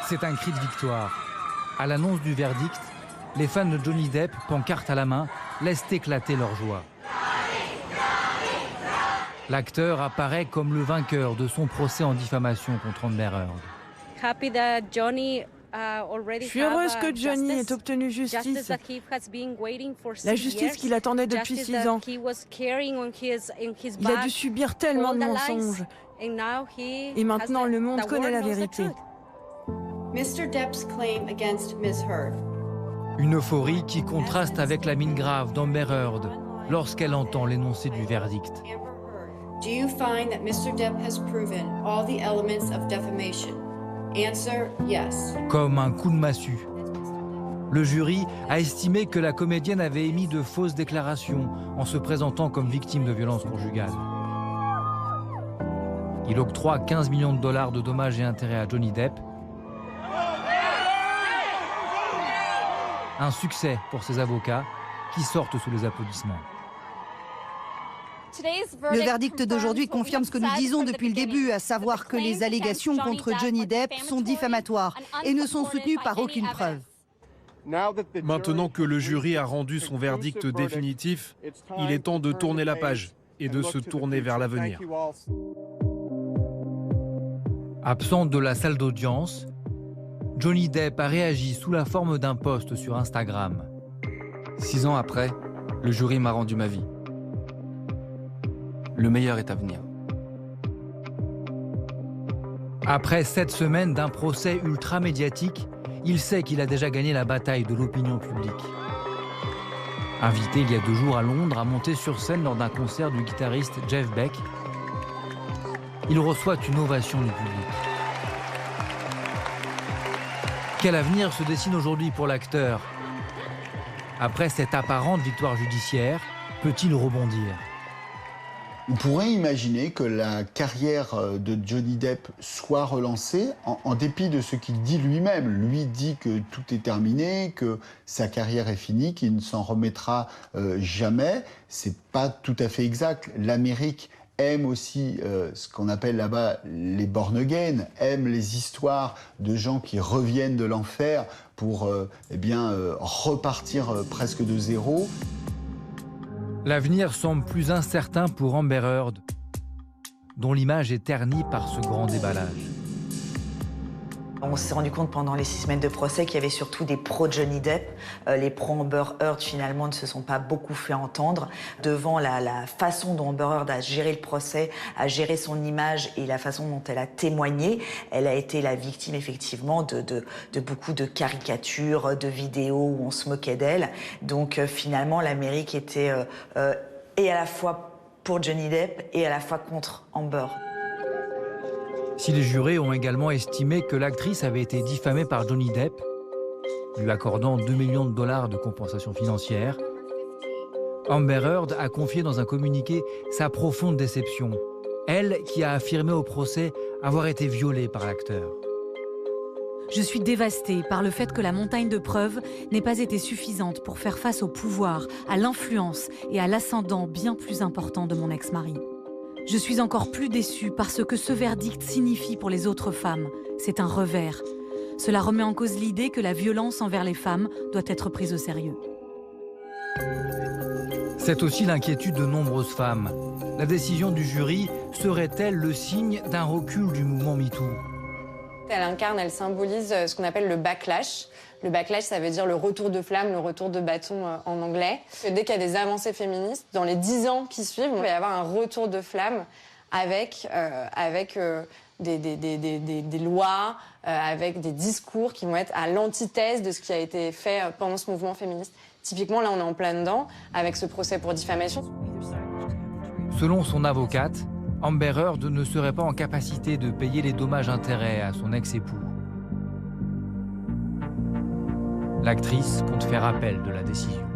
C'est un cri de victoire. À l'annonce du verdict, les fans de Johnny Depp, pancarte à la main, laissent éclater leur joie. L'acteur apparaît comme le vainqueur de son procès en diffamation contre Amber Heard. Je suis heureuse que Johnny ait obtenu justice. La justice qu'il attendait depuis 6 ans. Il a dû subir tellement de mensonges. Et maintenant, le monde connaît la vérité. Une euphorie qui contraste avec la mine grave d'Amber Heard lorsqu'elle entend l'énoncé du verdict. Do you find that Mr. Depp has proven all the elements of defamation? Answer, yes. Comme un coup de massue. Le jury a estimé que la comédienne avait émis de fausses déclarations en se présentant comme victime de violences conjugales. Il octroie 15 millions de dollars de dommages et intérêts à Johnny Depp. Un succès pour ses avocats qui sortent sous les applaudissements. Le verdict d'aujourd'hui confirme ce que nous disons depuis le début, à savoir que les allégations contre Johnny Depp sont diffamatoires et ne sont soutenues par aucune preuve. Maintenant que le jury a rendu son verdict définitif, il est temps de tourner la page et de se tourner vers l'avenir. Absent de la salle d'audience, Johnny Depp a réagi sous la forme d'un post sur Instagram. 6 ans après, le jury m'a rendu ma vie. Le meilleur est à venir. Après 7 semaines d'un procès ultra médiatique, il sait qu'il a déjà gagné la bataille de l'opinion publique. Invité il y a 2 jours à Londres à monter sur scène lors d'un concert du guitariste Jeff Beck, il reçoit une ovation du public. Quel avenir se dessine aujourd'hui pour l'acteur? Après cette apparente victoire judiciaire, peut-il rebondir? On pourrait imaginer que la carrière de Johnny Depp soit relancée en dépit de ce qu'il dit lui-même. Lui dit que tout est terminé, que sa carrière est finie, qu'il ne s'en remettra jamais. C'est pas tout à fait exact. L'Amérique aime aussi ce qu'on appelle là-bas les born again, aime les histoires de gens qui reviennent de l'enfer pour repartir presque de zéro. L'avenir semble plus incertain pour Amber Heard, dont l'image est ternie par ce grand déballage. On s'est rendu compte pendant les 6 semaines de procès qu'il y avait surtout des pro-Johnny Depp. Les pro-Amber Heard, finalement, ne se sont pas beaucoup fait entendre. Devant la façon dont Amber Heard a géré le procès, a géré son image et la façon dont elle a témoigné, elle a été la victime, effectivement, de beaucoup de caricatures, de vidéos où on se moquait d'elle. Donc, finalement, l'Amérique était et à la fois pour Johnny Depp et à la fois contre Amber. Si les jurés ont également estimé que l'actrice avait été diffamée par Johnny Depp, lui accordant 2 millions de dollars de compensation financière, Amber Heard a confié dans un communiqué sa profonde déception, elle qui a affirmé au procès avoir été violée par l'acteur. Je suis dévastée par le fait que la montagne de preuves n'ait pas été suffisante pour faire face au pouvoir, à l'influence et à l'ascendant bien plus important de mon ex-mari. Je suis encore plus déçue par ce que ce verdict signifie pour les autres femmes. C'est un revers. Cela remet en cause l'idée que la violence envers les femmes doit être prise au sérieux. C'est aussi l'inquiétude de nombreuses femmes. La décision du jury serait-elle le signe d'un recul du mouvement MeToo? Elle symbolise ce qu'on appelle le backlash. Le backlash, ça veut dire le retour de flamme, le retour de bâton en anglais. Dès qu'il y a des avancées féministes, dans les 10 ans qui suivent, il va y avoir un retour de flamme avec des lois, avec des discours qui vont être à l'antithèse de ce qui a été fait pendant ce mouvement féministe. Typiquement, là, on est en plein dedans avec ce procès pour diffamation. Selon son avocate, Amber Heard ne serait pas en capacité de payer les dommages-intérêts à son ex-époux. L'actrice compte faire appel de la décision.